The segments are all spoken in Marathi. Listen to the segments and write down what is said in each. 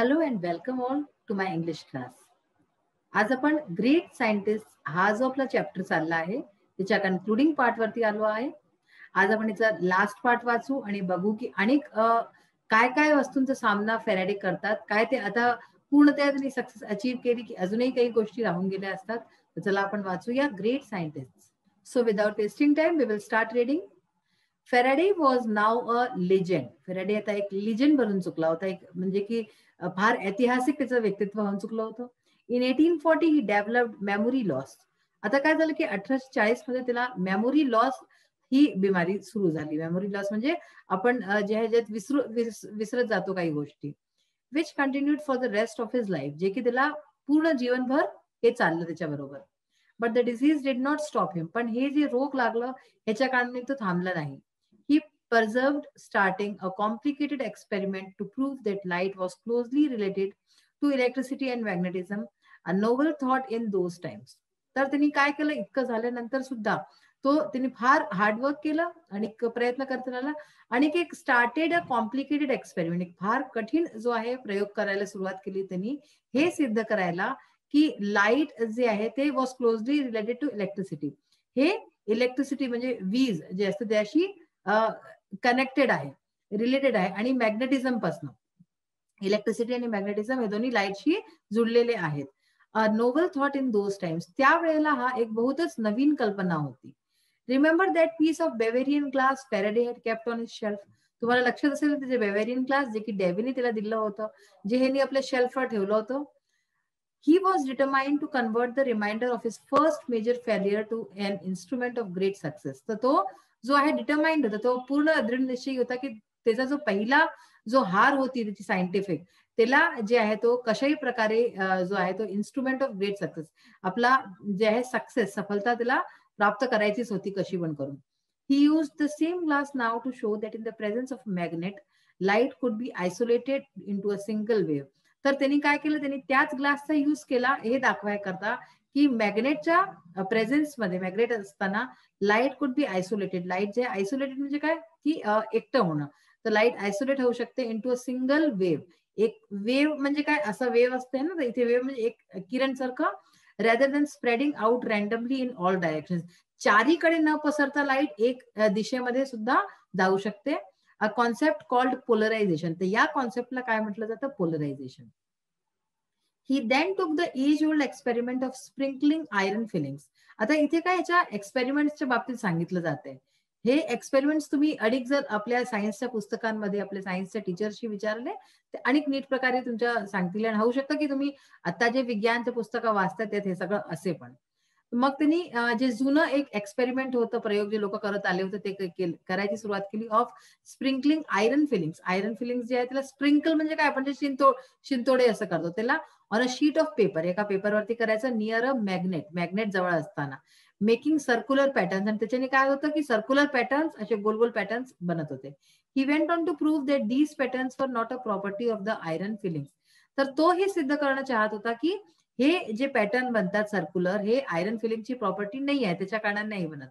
Hello and welcome all to my English class. आज आपण ग्रेट सायंटिस्ट हा जो आपला चॅप्टर चालला आहे त्याच्या कन्क्लुडिंग पार्ट वरती आलो आहे. आज आपण याचा लास्ट पार्ट वाचू आणि बघू की अनेक काय काय वस्तूंचा सामना फेराडे करतात, काय ते आता पूर्णतः त्यांनी सक्सेस अचीव केली की अजूनही काही गोष्टी राहून गेल्या असतात. तर चला आपण वाचूया great scientist. So without wasting time we will start reading. Faraday was now a legend. Faraday आता एक लिजंड बनून चुकला होता, एक म्हणजे की फार ऐतिहासिक त्याचं व्यक्तित्व होऊन चुकलं होतं. In 1840 he developed memory loss. आता काय झालं की 1840 मध्ये त्याला मेमोरी लॉस ही बिमारी सुरू झाली. मेमोरी लॉस म्हणजे आपण जे ह्याच्यात विसरत जातो काही गोष्टी. Which continued for the rest of his life, जे की त्याला पूर्ण जीवनभर हे चाललं त्याच्याबरोबर. But the disease did not stop him. पण हे जे रोग लागलं ह्याच्या कारणाने तो थांबला नाही. ही persevered, starting a complicated experiment to prove that light was closely related to electricity and magnetism, a novel thought in those times. तर त्यांनी काय केलं, इतकं झाल्यानंतर सुद्धा त्यांनी फार हार्डवर्क केलं आणि प्रयत्न करत राहिला आणि एक स्टार्टेड अ कॉम्प्लिकेटेड एक्सपेरिमेंट, एक फार कठीण जो आहे प्रयोग करायला सुरुवात केली त्यांनी, हे सिद्ध करायला की लाईट जे आहे ते was closely related to electricity. हे इलेक्ट्रिसिटी म्हणजे वीज जे असते त्याशी कनेक्टेड आहे, रिलेटेड आहे आणि मॅग्नेटिझम पासून. इलेक्ट्रिसिटी आणि मॅग्नेटिझम हे दोन्ही लाईटशी जुळलेले आहेत. Noble thought in those times. त्यावेळेला हा एक बहुतच नवीन कल्पना होती. Remember that piece of Bavarian glass Faraday had kept on his shelf. तुम्हाला लक्षात असेल त्याचे बेवेरियन ग्लास जे की डेव्हीने त्याला दिलं होतं, जे ह्यांनी आपल्या शेल्फवर ठेवलं होतं. He was determined to convert the remainder of his first major failure to an instrument of great success. तर तो जो आहे डिटरमाइंड होता, तो पूर्ण दृढ निश्चयी होता की त्याचा जो पहिला जो हार होती त्याची सायंटिफिक, त्याला जे आहे तो कशाही प्रकारे जो आहे तो इन्स्ट्रुमेंट ऑफ ग्रेट सक्सेस, आपला जे आहे सक्सेस, सफलता त्याला प्राप्त करायचीच होती कशी पण करून. He used the same glass now to show that in the presence of magnet, light could be isolated into a single wave. तर त्यांनी काय केलं, त्यांनी त्याच ग्लासचा यूज केला हे दाखवायकरता की मॅग्नेटच्या प्रेझेन्स मध्ये, मॅग्नेट असताना light could be isolated. Light जे आयसोलेटेड म्हणजे काय की एकटं होणं. तर लाईट आयसोलेट होऊ शकते इंटू अ सिंगल वेव्ह. एक वेव्ह म्हणजे काय, असा वेव्ह असते ना, तर इथे वेव्ह म्हणजे एक किरण सारखं, rather than spreading out randomly in all direction. चारीकडे न पसरता लाईट एक दिशेमध्ये सुद्धा जाऊ शकते. A concept called polarisation. तर या कॉन्सेप्टला काय म्हटलं जातं, polarisation. He then took the age old experiment of sprinkling iron filings. आता इथे काय याच्या एक्सपेरिमेंटच्या बाबतीत सांगितलं जाते. हे एक्सपेरिमेंट्स तुम्ही अनेक जर आपल्या सायन्सच्या पुस्तकांमध्ये आपल्या सायन्सच्या टीचरशी विचारले ते अनेक नीट प्रकारे तुमच्या सांगतील. आणि होऊ शकतं की तुम्ही आता जे विज्ञानच्या पुस्तकं वाचतात त्यात हे सगळं असे. पण मग त्यांनी जे जुनं एक एक्सपेरिमेंट होतं, प्रयोग जे लोक करत आले होते, ते करायची सुरुवात केली of sprinkling iron feelings. Iron filings जे आहे त्याला स्प्रिंकल म्हणजे काय, आपण जे शिंतोडे असं करतो त्याला on a sheet of paper, एका पेपरवरती करायचं नियर अ मॅग्नेट, मॅग्नेट जवळ असताना, मेकिंग सर्क्युलर पॅटर्न्स. आणि त्याच्याने काय होतं की सर्क्युलर पॅटर्न्स, असे गोल गोल पॅटर्न्स बनत होते. He went on to prove that these patterns were not a property of the iron filings. तर तो हे सिद्ध करणं चाहत होता की हे जे पॅटर्न बनतात सर्क्युलर, हे आयरन फिलिंगची प्रॉपर्टी नाही आहे, त्याच्या कारणाने नाही बनत.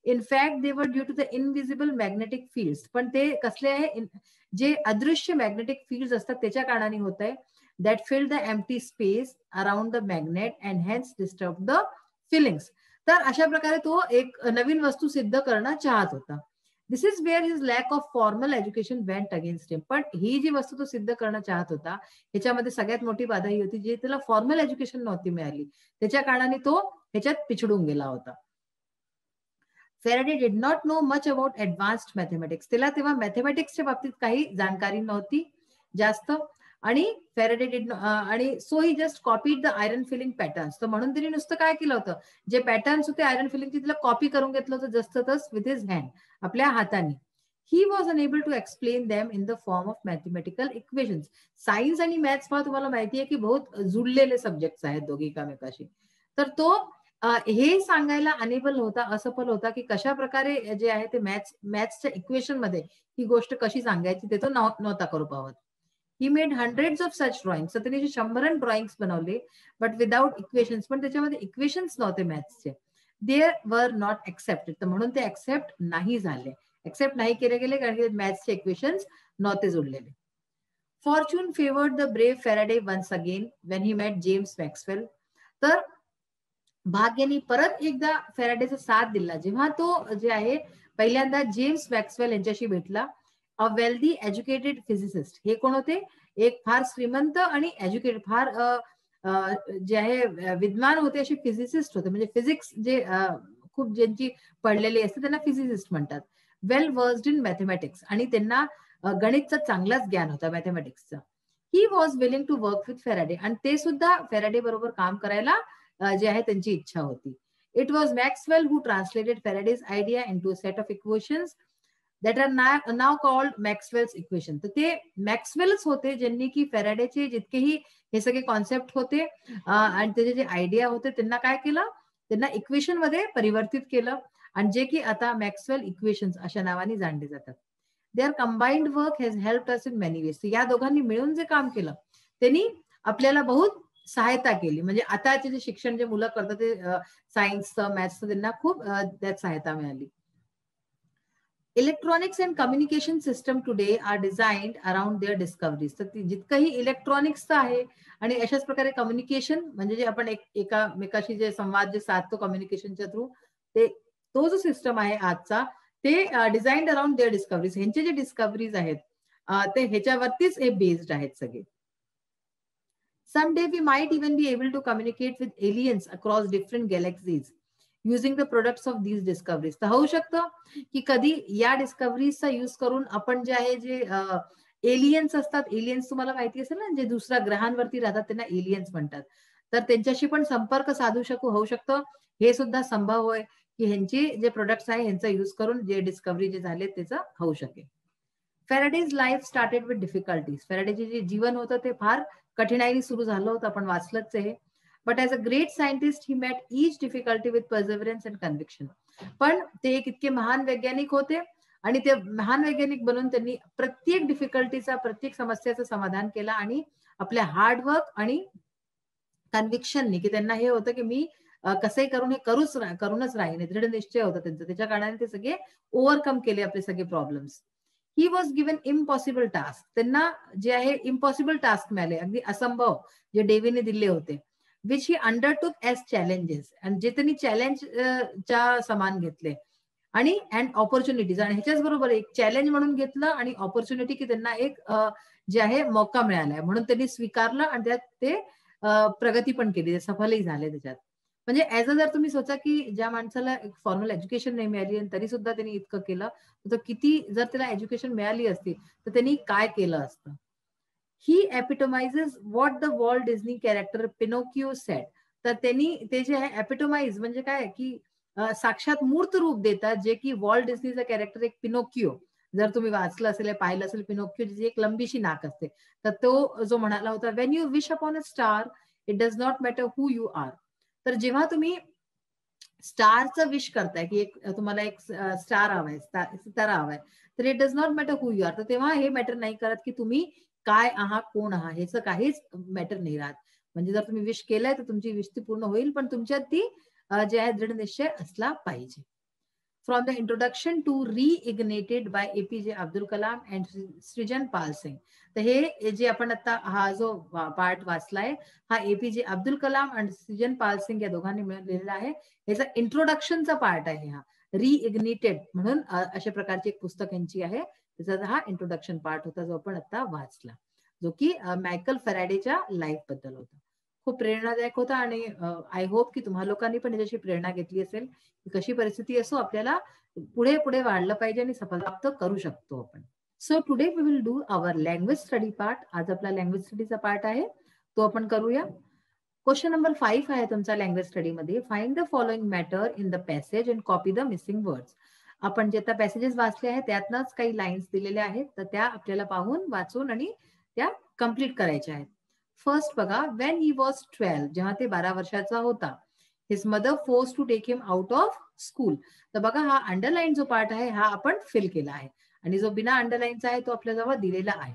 In fact they were due to the invisible magnetic fields. पण ते कसले आहे, जे अदृश्य मॅग्नेटिक फील्ड्स असतात त्याच्या कारणाने होत आहे. that filled the empty space around the magnet and hence disturbed the feelings. तर अशा प्रकारे तो एक नवीन वस्तू सिद्ध करणं चाहत होता. This is where his lack of formal education went against him. पण ही जी वस्तू तो सिद्ध करणं चाहत होता ह्याच्यामध्ये सगळ्यात मोठी बाधा ही होती जी त्याला फॉर्मल एज्युकेशन नव्हती मिळाली, त्याच्या कारणाने तो ह्याच्यात पिछडून गेला होता. Faraday did not know much about advanced mathematics. त्याला तेव्हा मॅथमॅटिक्सच्या बाबतीत काही जाणकारी नव्हती जास्त. आणि फेराडे डिड आणि so he just copied the iron feeling patterns. तर म्हणून त्यांनी नुसतं काय केलं होतं, जे पॅटर्न्स होते आयरन फिलिंगचे तिला कॉपी करून घेतलं होतं जसं तस विथ हिज हँड, आपल्या हाताने. He was unable to explain them in the form of mathematical equations. Science आणि मॅथ्स मला तुम्हाला माहिती आहे की बहुत जुळलेले सब्जेक्ट्स आहेत दोघे एकामेकाशी. तर तो हे सांगायला अनेबल होता, असफल होता की कशा प्रकारे जे आहे ते मॅथ्सच्या इक्वेशन मध्ये ही गोष्ट कशी सांगायची ते तो नव्हता करू पावत. He made hundreds of such drawings. तर त्यांनी 100 ड्रॉइंग्स बनवले, बट विदाउट इक्वेशन्स. पण त्याच्यामध्ये इक्वेशन्स नव्हते मॅथ्सचे. दे वर नॉट एक्सेप्टेड. तर म्हणून ते एक्सेप्ट नाही झाले, एक्सेप्ट नाही केले गेले कारण की मॅथ्सचे इक्वेशन्स नव्हते जोडलेले. Fortune favoured the brave Faraday once again when he met James Maxwell. तर भाग्याने परत एकदा फेराडेचा साथ दिला जेव्हा तो जे आहे पहिल्यांदा जेम्स मॅक्सवेल यांच्याशी भेटला. A wealthy educated physicist. हे कोण होते? एक फार श्रीमंत आणि एज्युकेटेड फार जे आहे विद्वान होते असे फिजिसिस्ट होते. म्हणजे फिजिक्स जे खूप ज्यांची पडलेली असते त्यांना फिजिसिस्ट म्हणतात. Well versed in mathematics. आणि त्यांना गणितचं चांगलाच ज्ञान होता मॅथमॅटिक्सचं. He was willing to work with Faraday. आणि ते सुद्धा फेराडे बरोबर काम करायला जे आहे त्यांची इच्छा होती. It was Maxwell who translated Faraday's idea into set of equations that are now called Maxwell's equation. तर ते मॅक्सवेलच होते ज्यांनी की फेराडेचे जितकेही हे सगळे कॉन्सेप्ट होते आणि त्याचे जे आयडिया होते त्यांना काय केलं, त्यांना इक्वेशन मध्ये परिवर्तित केलं आणि जे की आता मॅक्सवेल इक्वेशन्स अशा नावाने जाणले जातात. Their combined work has helped us in many ways. या दोघांनी मिळून जे काम केलं त्यांनी आपल्याला बहुत सहायता केली. म्हणजे आताचे जे शिक्षण जे मुलं करतात ते सायन्सचं मॅथ्सचं त्यांना खूप त्यात सहायता मिळाली. Electronics and communication system today are designed around their discoveries. तर जितकंही इलेक्ट्रॉनिक्सचं आहे आणि अशाच प्रकारे कम्युनिकेशन म्हणजे जे आपण एकामेकाशी जे संवाद जे साधतो कम्युनिकेशनच्या थ्रू, ते तो जो सिस्टम आहे आजचा ते डिझाईन्ड अराउंड देअर डिस्कव्हरीज. ह्यांचे जे डिस्कव्हरीज आहेत ते ह्याच्यावरतीच हे बेस्ड आहेत सगळे. Someday we might even be able to communicate with aliens across different galaxies using the products of these discoveries. तर होऊ शकतं की कधी या डिस्कव्हरीजचा यूज करून आपण जे आहे जे एलियन्स असतात, एलियन्स तुम्हाला माहिती असेल ना, जे दुसऱ्या ग्रहांवरती राहतात त्यांना एलियन्स म्हणतात. तर त्यांच्याशी पण संपर्क साधू होऊ शकतो. हे सुद्धा संभव आहे की ह्यांचे जे प्रोडक्ट्स आहे ह्यांचा यूज करून जे डिस्कव्हरी जे झाले त्याचं होऊ शकेल. Faraday's life started with difficulties. फेराडेचे जे जीवन होतं ते फार कठीणाईने सुरू झालं होतं, आपण वाचलंच आहे. But as a great scientist he met each difficulty with perseverance and conviction. पण ते एक इतके महान वैज्ञानिक होते आणि ते महान वैज्ञानिक बनून त्यांनी प्रत्येक डिफिकल्टीचा, प्रत्येक समस्याचं समाधान केलं आणि आपल्या हार्डवर्क आणि कन्व्हिक्शननी, की त्यांना हे होतं की मी कसंही करून हे करूनच राहीन, दृढ निश्चय होता त्यांचा. त्याच्या कारणाने ते सगळे ओव्हरकम केले आपले सगळे problems. He was given impossible task. त्यांना जे आहे इम्पॉसिबल टास्क मिळाले, अगदी असंभव जे डेव्हीने दिले होते. Which he undertook as challenges. आणि जे त्यांनी चॅलेंज च्या समान घेतले आणि अँड ऑपॉर्च्युनिटीज. आणि ह्याच्याच बरोबर एक चॅलेंज म्हणून घेतलं आणि ऑपॉर्च्युनिटी की त्यांना एक जे आहे मौका मिळालाय म्हणून त्यांनी स्वीकारलं आणि त्यात ते प्रगती पण केली, सफलही झाले त्याच्यात. म्हणजे ऍज अ जर तुम्ही सोचा की ज्या माणसाला एक फॉर्मल एज्युकेशन नाही मिळाली आणि तरी सुद्धा त्यांनी इतकं केलं, तर किती जर त्याला एज्युकेशन मिळाली असती तर त्यांनी काय केलं असतं. He epitomises what the Walt Disney character Pinocchio said. तर त्यांनी ते जे आहे एपिटोमाइज म्हणजे काय की साक्षात मूर्त रूप देतात, जे की वॉल्ट डिझनीचं कॅरेक्टर एक पिनोकिओ, जर तुम्ही वाचलं असेल पाहिलं असेल, पिनोकिओची एक लंबीशी नाक असते. तर तो जो म्हणाला होता, when you wish upon a star it does not matter who you are. तर जेव्हा तुम्ही स्टारचं विश करताय की एक तुम्हाला एक स्टार हवाय, सितारा हवाय, तर it does not matter who you are. तर तेव्हा हे मॅटर नाही करत की तुम्ही काय आहात, कोण आहात, ह्याचं काहीच मॅटर नाही राहत. म्हणजे जर तुम्ही विश केलंय तर तुमची विश ती पूर्ण होईल, पण तुमच्यात ती जे आहे दृढ निश्चय असला पाहिजे. From the introduction to reignited by APJ Abdul Kalam and Srijan Pal Singh. तर हे जे आपण आता हा जो पार्ट वाचलाय हा एपीजे अब्दुल कलाम आणि सृजन पाल सिंग या दोघांनी मिळून लिहिलेला आहे. याचा इंट्रोडक्शनचा पार्ट आहे हा रिइग्नेटेड म्हणून अशा प्रकारची एक पुस्तक यांची आहे. त्याचा हा इंट्रोडक्शन पार्ट होता जो आपण आता वाचला, जो की मायकल फॅराडेच्या लाईफ बद्दल होता. खूप प्रेरणादायक होता आणि आय होप की तुम्हा लोकांनी पण याच्याशी प्रेरणा घेतली असेल. कशी परिस्थिती असो आपल्याला पुढे पुढे वाढलं पाहिजे आणि सफलता प्राप्त करू शकतो आपण. So today we will do our language study part. आज आपला लँग्वेज स्टडीचा पार्ट आहे, तो आपण करूया. क्वेश्चन नंबर 5 आहे तुमचा लँग्वेज स्टडी मध्ये. Find the following matter in the passage and copy the missing words. आपण जे आता पॅसेजेस वाचले आहेत त्यातनच काही लाईन्स दिलेल्या आहेत, तर त्या आपल्याला पाहून वाचून आणि त्या कम्प्लीट करायच्या आहेत. फर्स्ट बघा, वेन ही वॉज 12, जेव्हा ते 12 वर्षाचा होता, his mother force to take him out of school. तर बघा हा अंडरलाईन जो पार्ट आहे हा आपण फिल केला आहे आणि जो बिना अंडरलाईनचा आहे तो आपल्याजवळ दिलेला आहे.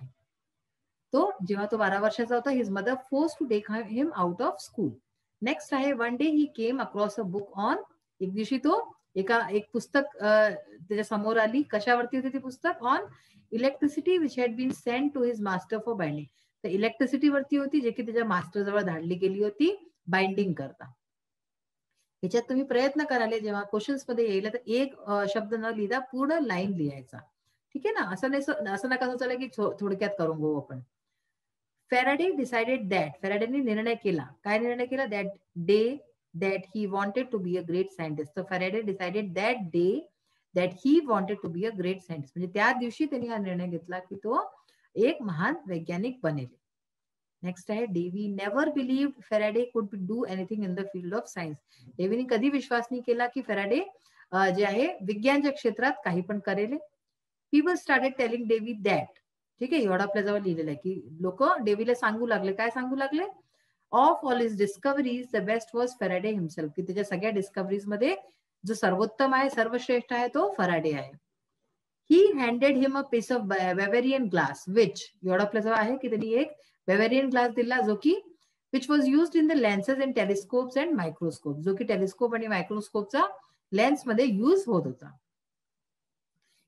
तो जेव्हा तो 12 वर्षाचा होता, his mother force to take him out of school. Next आहे, one day he came across a book on. एक दिवशी तो एक पुस्तक त्याच्या समोर आली. कशावरती होती ती पुस्तक? On electricity which had been send to his master for binding. तर इलेक्ट्रिसिटी वरती होती, जे की त्याच्या मास्टर जवळ धाडली गेली होती बाइंडिंग करता. ह्याच्यात तुम्ही प्रयत्न कराल जेव्हा क्वेश्चन्स मध्ये येईल तर एक शब्द न लिहिता पूर्ण लाईन लिहायचा. ठीक आहे ना? असं नका सोचायला की थोडक्यात करून घेऊ आपण. फॅराडे डिसाइडेड दॅट, फॅराडेने निर्णय केला. काय निर्णय केला? That day that he wanted to be a great scientist. So Faraday decided that day that he wanted to be a great scientist. म्हणजे त्या दिवशी त्यांनी हा निर्णय घेतला की तो एक महान वैज्ञानिक बनेल. नेक्स्ट आहे, Davy never believed Faraday could do anything in the field of science. डेव्हीने कधी विश्वास नाही केला की फॅराडे जे आहे विज्ञानच्या क्षेत्रात काही पण करेल. People started telling Dewey that. ठीक आहे, एवढा आपल्या जवळ लिहिलेलं आहे की लोक डेव्हीला सांगू लागले. काय सांगू लागले? Of all his discoveries the best was Faraday himself. की त्याच्या सगळ्या डिस्कवरीज मध्ये जो सर्वोत्तम आहे, सर्वश्रेष्ठ आहे तो फॅराडे आहे. He handed him a piece of Bavarian glass which, एवढा आपल्या जवळ आहे की त्यांनी एक बेवेरियन ग्लास दिला जो की which was used in the lenses in telescopes and microscope. जो की टेलिस्कोप आणि मायक्रोस्कोपचा लेन्स मध्ये युज होत होता.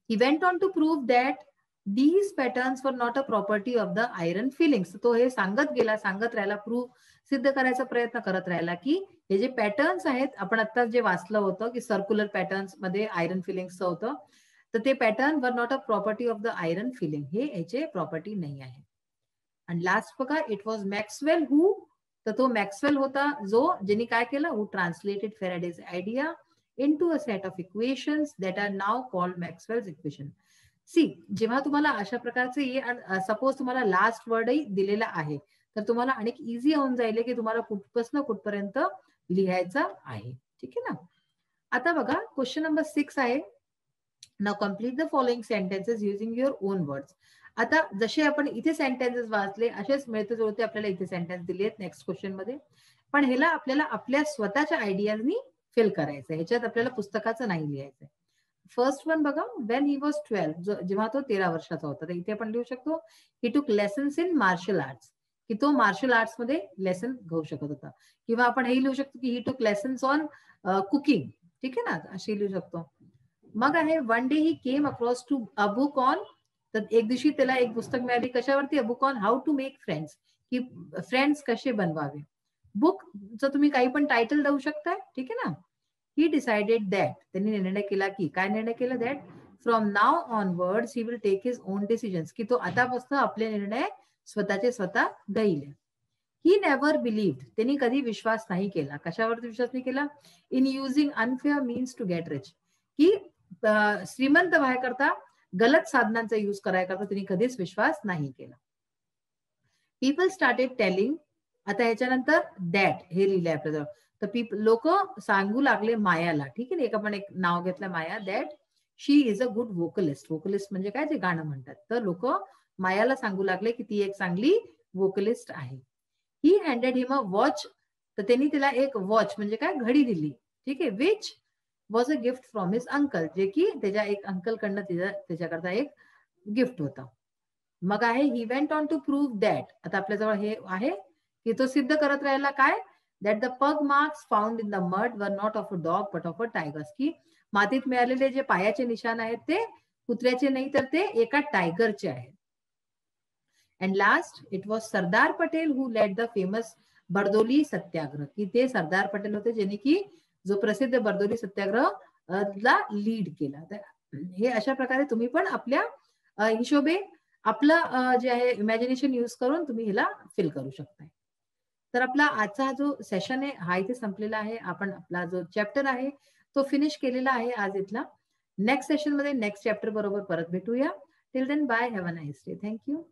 He went on to prove that these patterns were not a property of the iron fillings. तो हे सांगत राहिला, प्रूव्ह सिद्ध करायचा प्रयत्न करत राहिला की हे जे पॅटर्न्स आहेत, आपण आता जे वाचलं होतं की सर्क्युलर पॅटर्न्स मध्ये आयरन फिलिंग्सचं होतं, तर ते पॅटर्न वर not a property of the iron feeling. हे याचे प्रॉपर्टी नाही आहे. आणि लास्ट बघा, इट वॉज मॅक्सवेल हू, तर तो मॅक्सवेल होता जो ज्यांनी काय केलं, who translated Faraday's idea into a set of equations that are now called Maxwell's equation. See, जेव्हा तुम्हाला अशा प्रकारचे सपोज तुम्हाला लास्ट वर्डही दिलेला आहे तर तुम्हाला अनेक इझी होऊन जाईल की तुम्हाला कुठपासून कुठपर्यंत लिहायचं आहे. ठीक आहे ना? आता बघा क्वेश्चन नंबर 6 आहे, now complete the following sentences using your on words. आता जसे आपण इथे सेंटेन्सेस वाचले असेच मिळते जुळते आपल्याला इथे सेंटेन्स दिले आहेत नेक्स्ट क्वेश्चन मध्ये, पण ह्याला आपल्याला आपल्या स्वतःच्या आयडियाजनी फिल करायचं. ह्याच्यात आपल्याला पुस्तकाचं नाही लिहायचं. फर्स्ट वन बघा, वेन ही वॉज 12, जेव्हा तो 13 वर्षाचा होता. तर इथे आपण लिहू शकतो ही टूक लेसन्स इन मार्शल आर्ट्स, की तो मार्शल आर्ट्स मध्ये लेसन घेऊ शकत होता. किंवा आपण हे लिहू शकतो की ही टूक लेसन्स ऑन कुकिंग. ठीक आहे ना, अशी लिहू शकतो. मग आहे, one day he came across to a book on, तर एक दिवशी त्याला एक पुस्तक मिळाली कशावरती? A book on how to make friends, की फ्रेंड्स कसे बनवावे. बुकचं तुम्ही काही पण टायटल देऊ शकताय. ठीक आहे ना? ही डिसाइडेड दॅट, त्यांनी निर्णय केला की, काय निर्णय केला? That from now onwards he will take his own decisions, की तो आतापासून आपले निर्णय स्वतःचे स्वतः घेईल. ही नेव्हर बिलीव्ड, त्यांनी कधी विश्वास नाही केला. कशावरती विश्वास नाही केला? In using unfair means to get rich, की श्रीमंत व्हायकरता गलत साधनांचा यूज करायकरता त्यांनी कधीच विश्वास नाही केला. पीपल स्टार्टेड टेलिंग, आता ह्याच्यानंतर दॅट हे लिहिलंय आपल्याजवळ. तर लोक सांगू लागले मायाला. ठीक आहे, एक आपण एक नाव घेतलं Maya, that she is a good vocalist. Vocalist म्हणजे काय? जे गाणं म्हणतात. तर लोक मायाला सांगू लागले की ती एक चांगली वोकलिस्ट आहे. He handed him a watch, तर त्यांनी तिला एक वॉच म्हणजे काय? घडी दिली. ठीक आहे, which was a gift from his uncle, जे की त्याच्या एक अंकल कडनं त्याच्याकरता एक गिफ्ट होता. मग आहे, he went on to prove that, आता आपल्याजवळ हे आहे की तो सिद्ध करत राहिला काय? दॅट द पग marks found in the mud were not of a dog but of a tigers, की मातीत मिळालेले जे पायाचे निशाण आहेत ते कुत्र्याचे नाही तर ते एका टायगरचे आहेत. And last, it was Sardar Patel who led the famous Bardoli Satyagraha, की ते सरदार पटेल होते ज्यांनी की जो प्रसिद्ध बरदोली सत्याग्रह ला लीड केला. हे अशा प्रकारे तुम्ही पण आपल्या हिशोबे आपलं जे आहे इमॅजिनेशन यूज करून तुम्ही ह्याला फिल करू शकताय. तर आपला आजचा हा जो सेशन आहे हा इथे संपलेला आहे. आपण आपला जो चॅप्टर आहे तो फिनिश केलेला आहे आज इथला. नेक्स्ट सेशन मध्ये नेक्स्ट चॅप्टर बरोबर परत भेटूया. Till then bye, have a nice day. Thank you.